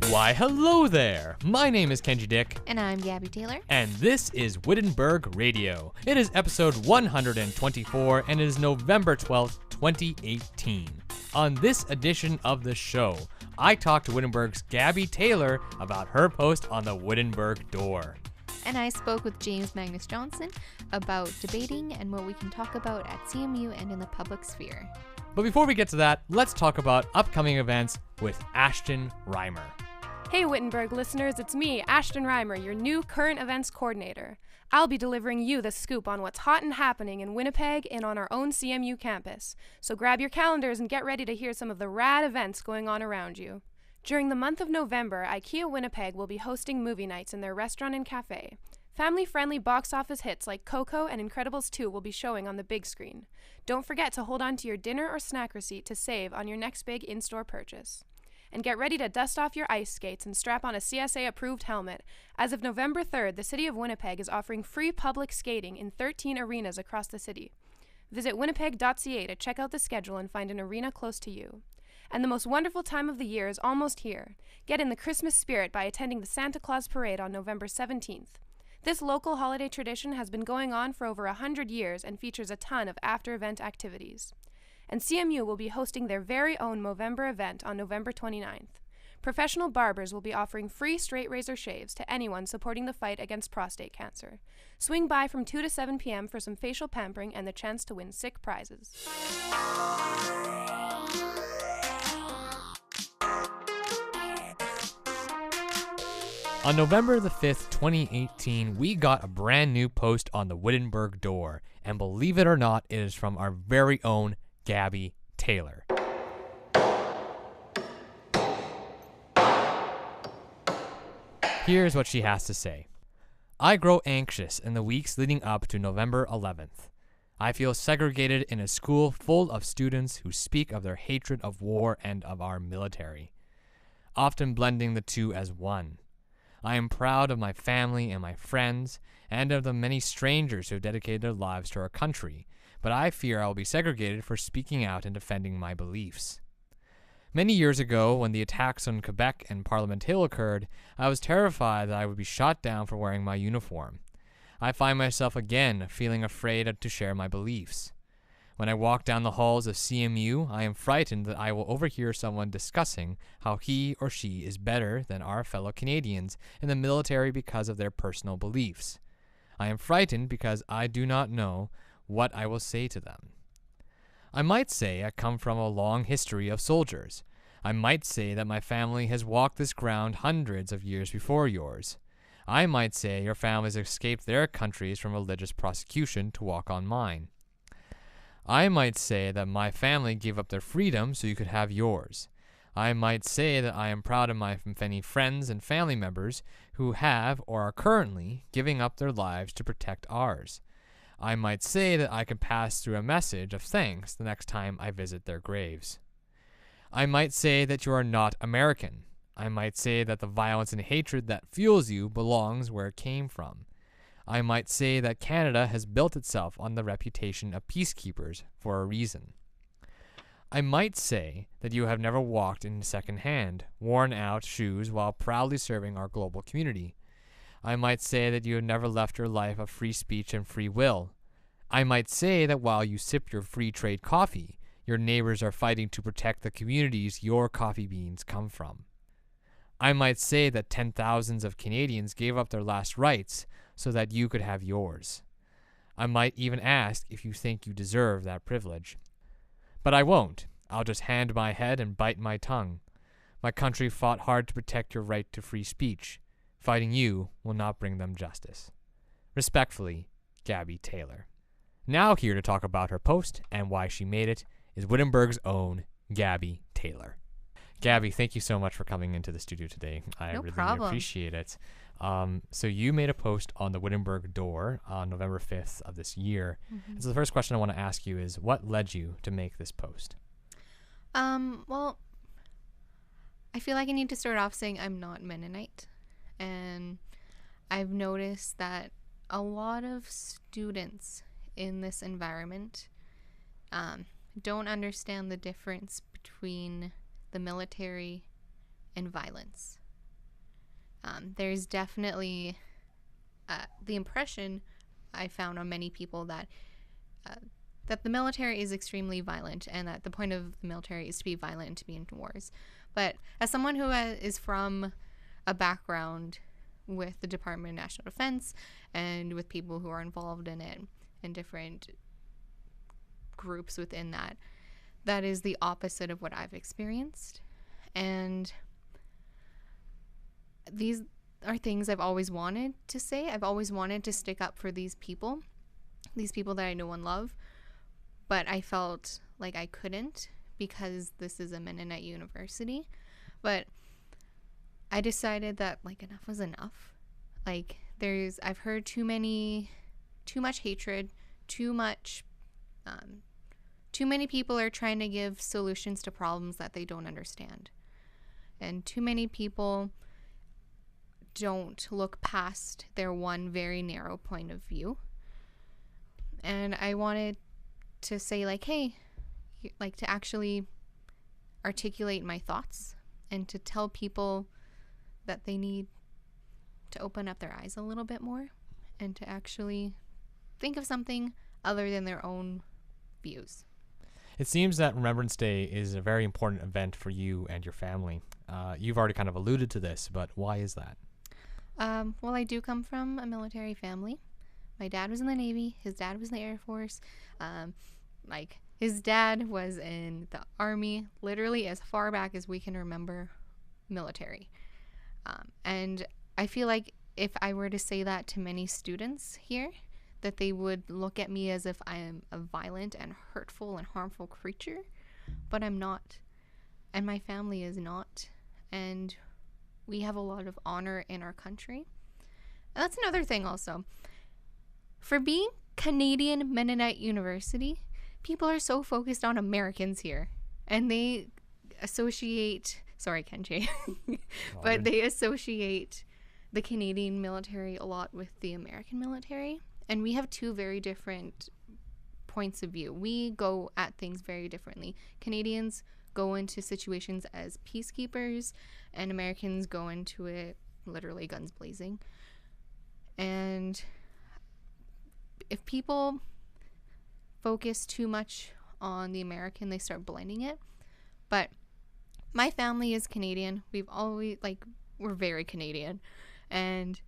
Why, hello there! My name is Kenji Dick. And I'm Gabby Taylor. And this is Wittenberg Radio. It is episode 124 and it is November 12th, 2018. On this edition of the show, I talked to Wittenberg's Gabby Taylor about her post on the Wittenberg Door. And I spoke with James Magnus Johnston about debating and what we can talk about at CMU and in the public sphere. But before we get to that, let's talk about upcoming events with Ashtyn Reimer. Hey Wittenberg listeners, it's me, Ashtyn Reimer, your new current events coordinator. I'll be delivering you the scoop on what's hot and happening in Winnipeg and on our own CMU campus. So grab your calendars and get ready to hear some of the rad events going on around you. During the month of November, IKEA Winnipeg will be hosting movie nights in their restaurant and cafe. Family-friendly box office hits like Coco and Incredibles 2 will be showing on the big screen. Don't forget to hold on to your dinner or snack receipt to save on your next big in-store purchase. And get ready to dust off your ice skates and strap on a CSA-approved helmet. As of November 3rd, the City of Winnipeg is offering free public skating in 13 arenas across the city. Visit winnipeg.ca to check out the schedule and find an arena close to you. And the most wonderful time of the year is almost here. Get in the Christmas spirit by attending the Santa Claus Parade on November 17th. This local holiday tradition has been going on for over 100 years and features a ton of after-event activities. And CMU will be hosting their very own Movember event on November 29th. Professional barbers will be offering free straight razor shaves to anyone supporting the fight against prostate cancer. Swing by from 2 to 7 p.m. for some facial pampering and the chance to win sick prizes. On November the 5th, 2018, we got a brand new post on the Wittenberg Door, and believe it or not, it is from our very own Gabby Taylor. Here's what she has to say. I grow anxious in the weeks leading up to November 11th. I feel segregated in a school full of students who speak of their hatred of war and of our military, often blending the two as one. I am proud of my family and my friends, and of the many strangers who have dedicated their lives to our country, but I fear I will be segregated for speaking out and defending my beliefs. Many years ago, when the attacks on Quebec and Parliament Hill occurred, I was terrified that I would be shot down for wearing my uniform. I find myself again feeling afraid to share my beliefs. When I walk down the halls of CMU, I am frightened that I will overhear someone discussing how he or she is better than our fellow Canadians in the military because of their personal beliefs. I am frightened because I do not know what I will say to them. I might say I come from a long history of soldiers. I might say that my family has walked this ground hundreds of years before yours. I might say your families escaped their countries from religious persecution to walk on mine. I might say that my family gave up their freedom so you could have yours. I might say that I am proud of my many friends and family members who have or are currently giving up their lives to protect ours. I might say that I can pass through a message of thanks the next time I visit their graves. I might say that you are not American. I might say that the violence and hatred that fuels you belongs where it came from. I might say that Canada has built itself on the reputation of peacekeepers for a reason. I might say that you have never walked in second-hand, worn-out shoes while proudly serving our global community. I might say that you have never left your life of free speech and free will. I might say that while you sip your free trade coffee, your neighbors are fighting to protect the communities your coffee beans come from. I might say that 10,000s of Canadians gave up their last rights so that you could have yours. I might even ask if you think you deserve that privilege. But I won't. I'll just hand my head and bite my tongue. My country fought hard to protect your right to free speech. Fighting you will not bring them justice. Respectfully, Gabby Taylor. Now here to talk about her post and why she made it is Wittenberg's own Gabby Taylor. Gabby, thank you so much for coming into the studio today. I No really problem. appreciate it. So you made a post on the Wittenberg Door on November 5th of this year. Mm-hmm. And so the first question I want to ask you is, what led you to make this post? Well, I feel like I need to start off saying I'm not Mennonite. And I've noticed that a lot of students in this environment don't understand the difference between the military and violence. There's definitely the impression I found on many people that the military is extremely violent, and that the point of the military is to be violent and to be in wars. But as someone who is from a background with the Department of National Defense and with people who are involved in it and different groups within that, that is the opposite of what I've experienced. And these are things I've always wanted to say. I've always wanted to stick up for these people that I know and love, but I felt like I couldn't because this is a Mennonite university. But I decided that like enough was enough. Like I've heard too much hatred, too many people are trying to give solutions to problems that they don't understand. And too many people don't look past their one very narrow point of view. And I wanted to say like, hey, like to actually articulate my thoughts and to tell people that they need to open up their eyes a little bit more and to actually think of something other than their own views. It seems that Remembrance Day is a very important event for you and your family. You've already kind of alluded to this, but why is that? Well, I do come from a military family. My dad was in the Navy. His dad was in the Air Force. His dad was in the Army, literally as far back as we can remember military. And I feel like if I were to say that to many students here, that they would look at me as if I am a violent and hurtful and harmful creature, but I'm not. And my family is not. And we have a lot of honor in our country. And that's another thing also. For being Canadian Mennonite University, people are so focused on Americans here. And they associate, sorry Kenji, but they associate the Canadian military a lot with the American military. And we have two very different points of view. We go at things very differently. Canadians go into situations as peacekeepers, and Americans go into it literally guns blazing. And if people focus too much on the American, they start blending it. But my family is Canadian. We've always, we're very Canadian. And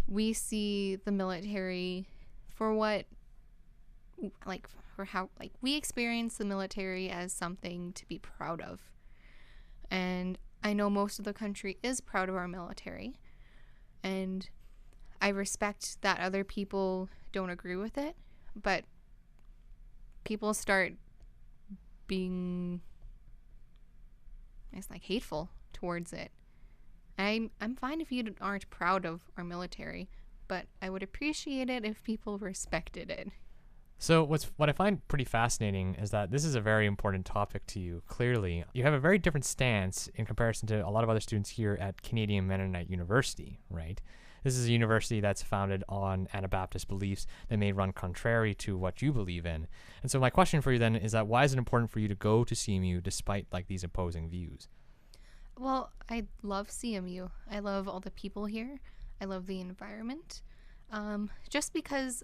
we see the military for what, for how, we experience the military as something to be proud of. And I know most of the country is proud of our military. And I respect that other people don't agree with it. But people start being, hateful towards it. I'm fine if you aren't proud of our military, but I would appreciate it if people respected it. So what I find pretty fascinating is that this is a very important topic to you. Clearly, you have a very different stance in comparison to a lot of other students here at Canadian Mennonite University, right? This is a university that's founded on Anabaptist beliefs that may run contrary to what you believe in. And so my question for you then is that why is it important for you to go to CMU despite these opposing views? Well, I love CMU. I love all the people here. I love the environment. Just because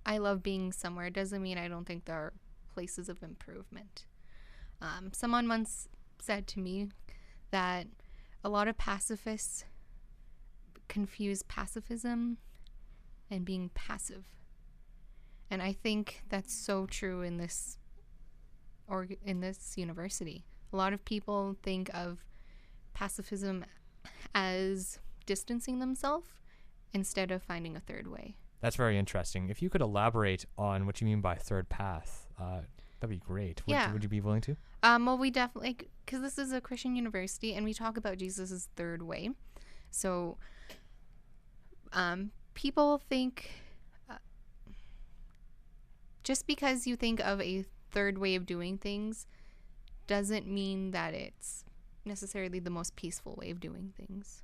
I love being somewhere doesn't mean I don't think there are places of improvement. Someone once said to me that a lot of pacifists confuse pacifism and being passive. And I think that's so true in this university. A lot of people think of pacifism as distancing themselves instead of finding a third way. That's very interesting. If you could elaborate on what you mean by third path, that'd be great. Would you be willing to? Well, we definitely, because this is a Christian university and we talk about Jesus' third way. So people think, just because you think of a third way of doing things doesn't mean that it's necessarily the most peaceful way of doing things.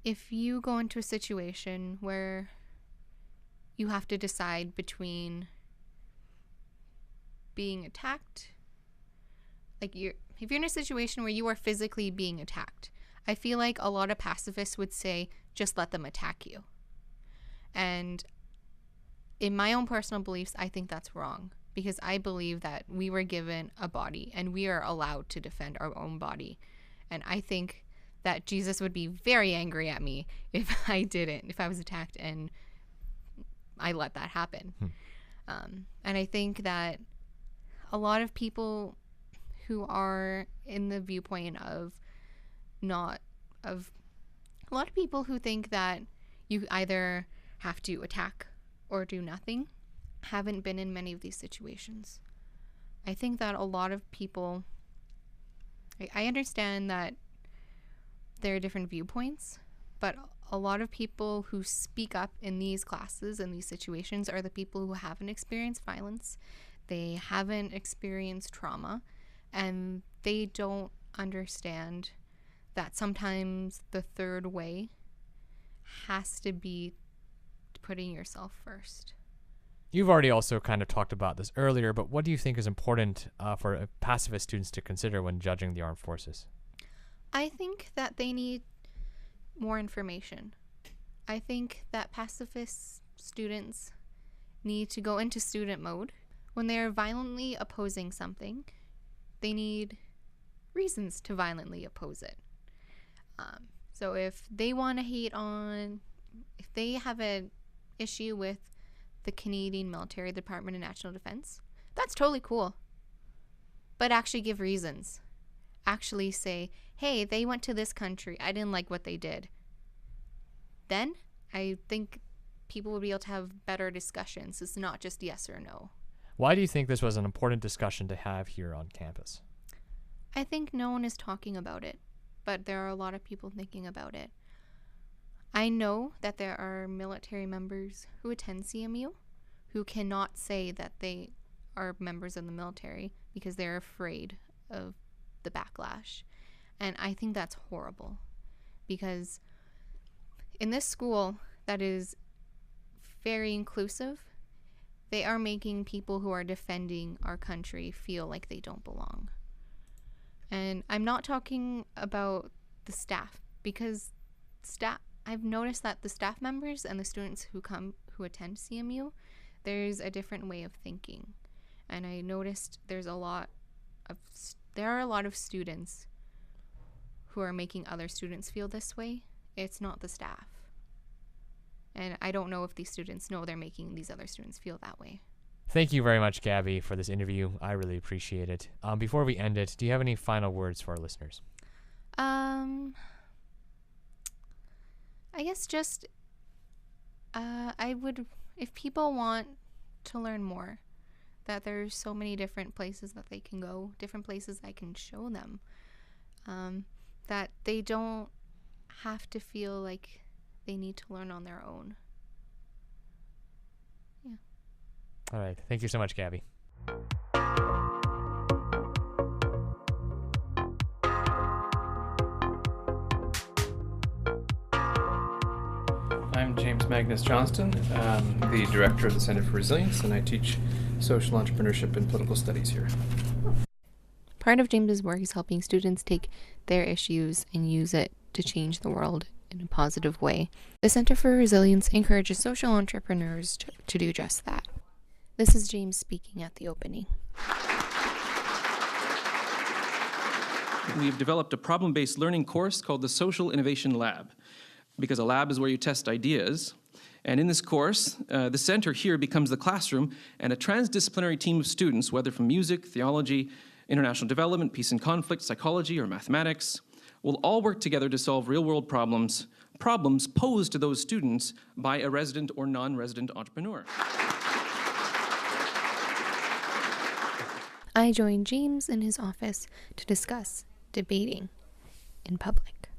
If you go into a situation where you have to decide between being attacked, like if you're in a situation where you are physically being attacked, I feel like a lot of pacifists would say, just let them attack you. And in my own personal beliefs, I think that's wrong, because I believe that we were given a body and we are allowed to defend our own body. And I think that Jesus would be very angry at me if I was attacked and I let that happen. And I think that a lot of people who are in the viewpoint of a lot of people who think that you either have to attack or do nothing haven't been in many of these situations. I think that a lot of people, I understand that there are different viewpoints, but a lot of people who speak up in these classes and these situations are the people who haven't experienced violence, they haven't experienced trauma, and they don't understand that sometimes the third way has to be putting yourself first. You've already also kind of talked about this earlier, but what do you think is important for pacifist students to consider when judging the armed forces? I think that they need more information. I think that pacifist students need to go into student mode. When they're violently opposing something, they need reasons to violently oppose it. So if they want to if they have an issue with the Canadian military, the Department of National Defense, that's totally cool. But actually give reasons. Actually say, hey, they went to this country, I didn't like what they did. Then I think people would be able to have better discussions. It's not just yes or no. Why do you think this was an important discussion to have here on campus? I think no one is talking about it, but there are a lot of people thinking about it. I know that there are military members who attend CMU who cannot say that they are members of the military because they're afraid of the backlash. And I think that's horrible, because in this school that is very inclusive, they are making people who are defending our country feel like they don't belong. And I'm not talking about the staff, because I've noticed that the staff members and the students who attend CMU, there's a different way of thinking. And I noticed there are a lot of students who are making other students feel this way. It's not the staff. And I don't know if these students know they're making these other students feel that way. Thank you very much, Gabby, for this interview. I really appreciate it. Before we end it, do you have any final words for our listeners? I guess just, if people want to learn more, that there's so many different places that they can go, different places I can show them, that they don't have to feel like they need to learn on their own. Yeah. All right. Thank you so much, Gabby. I'm James Magnus Johnston, the director of the Center for Resilience, and I teach social entrepreneurship and political studies here. Part of James's work is helping students take their issues and use it to change the world in a positive way. The Center for Resilience encourages social entrepreneurs to do just that. This is James speaking at the opening. We've developed a problem-based learning course called the Social Innovation Lab, because a lab is where you test ideas. And in this course, the center here becomes the classroom, and a transdisciplinary team of students, whether from music, theology, international development, peace and conflict, psychology, or mathematics, will all work together to solve real-world problems posed to those students by a resident or non-resident entrepreneur. I joined James in his office to discuss debating in public.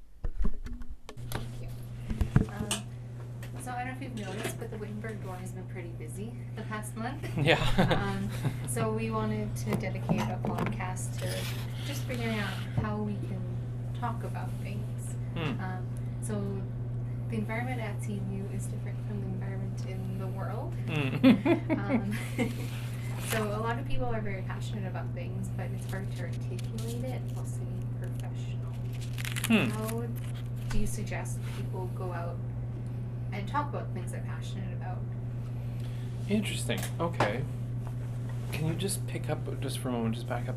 So I don't know if you've noticed, but the Wittenberg Door has been pretty busy the past month. Yeah. So we wanted to dedicate a podcast to just figuring out how we can talk about things. So the environment at CMU is different from the environment in the world. So a lot of people are very passionate about things, but it's hard to articulate it while staying professional. How do you suggest people go out and talk about things they're passionate about? Interesting. Okay. Can you just pick up, just for a moment, just back up,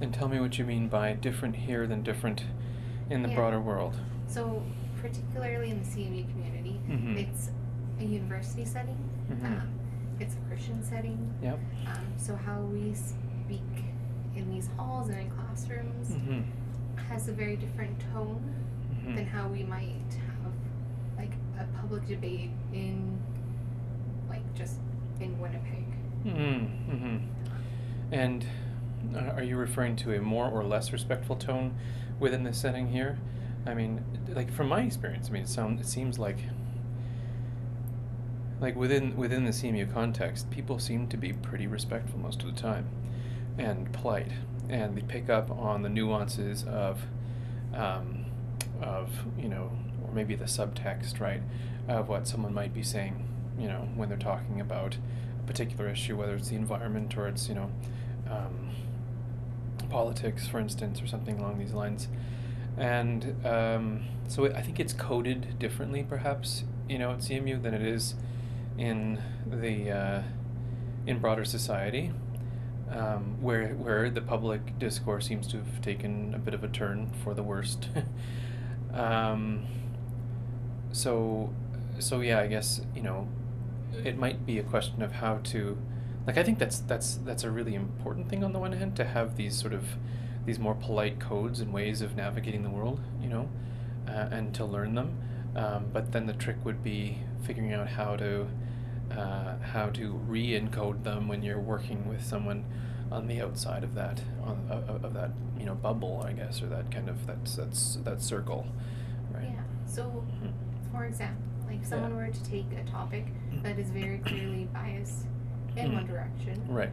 and tell me what you mean by different here than different in the broader world? So, particularly in the CMU community, it's a university setting. It's a Christian setting. Yep. So how we speak in these halls and in classrooms has a very different tone than how we might have like a public debate in like just in Winnipeg. And are you referring to a more or less respectful tone within the setting here? I mean, like from my experience, I mean, it seems like within the CMU context, people seem to be pretty respectful most of the time, and polite, and they pick up on the nuances of you know, or maybe the subtext, right, of what someone might be saying, you know, when they're talking about a particular issue, whether it's the environment or it's, you know, politics, for instance, or something along these lines. And so I think it's coded differently, perhaps, you know, at CMU than it is in the in broader society, where the public discourse seems to have taken a bit of a turn for the worst. So yeah, I guess, you know, it might be a question of how to, like, I think that's a really important thing on the one hand, to have these more polite codes and ways of navigating the world, you know, and to learn them. But then the trick would be figuring out how to re-encode them when you're working with someone on the outside of that, of that, you know, bubble, I guess, or that kind of that circle, right? Yeah. So, for example, like if someone were to take a topic that is very clearly biased in one direction, right?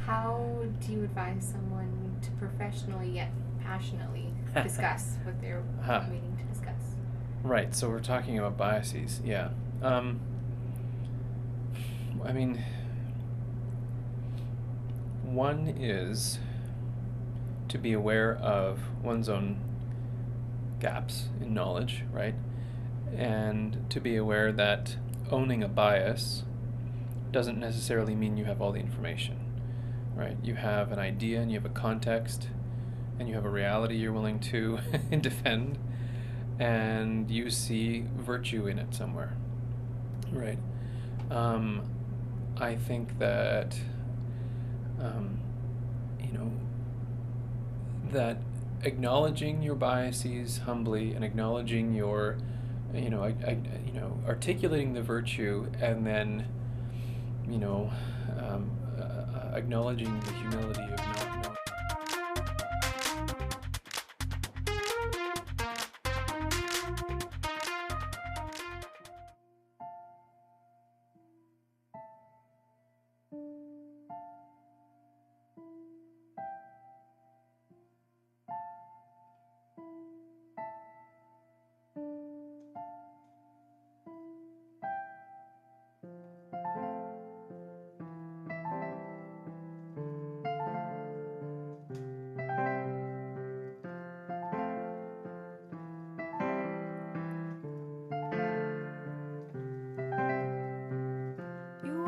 How do you advise someone to professionally yet passionately discuss what they're waiting to discuss? Right. So we're talking about biases. Yeah. I mean, one is to be aware of one's own gaps in knowledge, right? And to be aware that owning a bias doesn't necessarily mean you have all the information, right? You have an idea and you have a context and you have a reality you're willing to defend, and you see virtue in it somewhere, right? I think that, you know, that acknowledging your biases humbly and acknowledging your, you know, articulating the virtue, and then, you know, acknowledging the humility of not knowing. You know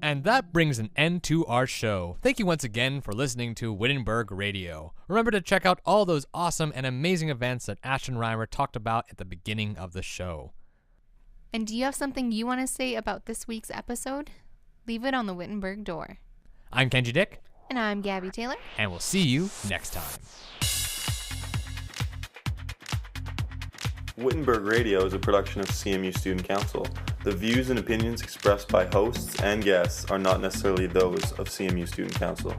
And that brings an end to our show. Thank you once again for listening to Wittenberg Radio. Remember to check out all those awesome and amazing events that Ashtyn Reimer talked about at the beginning of the show. And do you have something you want to say about this week's episode? Leave it on the Wittenberg Door. I'm Kenji Dick. And I'm Gabby Taylor. And we'll see you next time. Wittenberg Radio is a production of CMU Student Council. The views and opinions expressed by hosts and guests are not necessarily those of CMU Student Council.